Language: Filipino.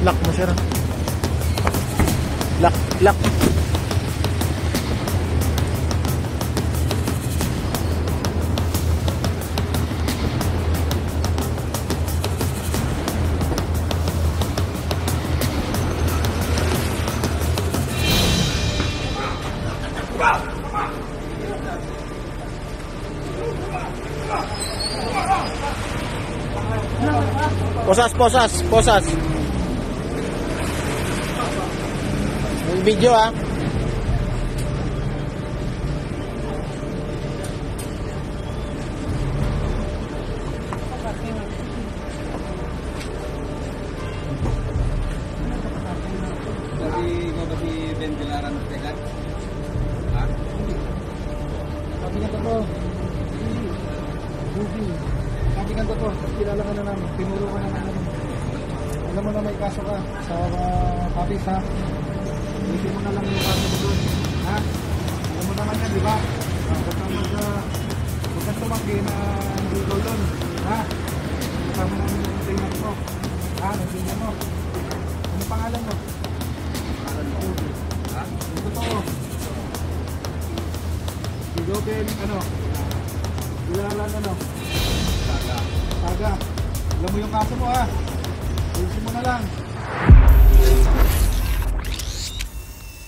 Lock mo, sir. Lock, lock. Posas, posas, posas. Yung video ah. Sabi Ventilaran Tegat. Ha? Sabi nga to. Bubi. Sabi nga to. Kilala ka na namin. Tinuro ka na namin. Alam mo na may kaso ka sa kapis ha. Hindi mo na lang yung kaso mo doon. Ha? Alam mo naman yan, di ba? Huwag kang tumanggi na hindi ko doon. Ha? Kasama namin yung tingnan mo. Ha? Tingnan mo. Ano pangalan mo? Ha? Ito to. Si Joven, ano? Ilalan, ano? Saga. Saga. Alam mo yung kaso mo, ha? Ayusin mo na lang.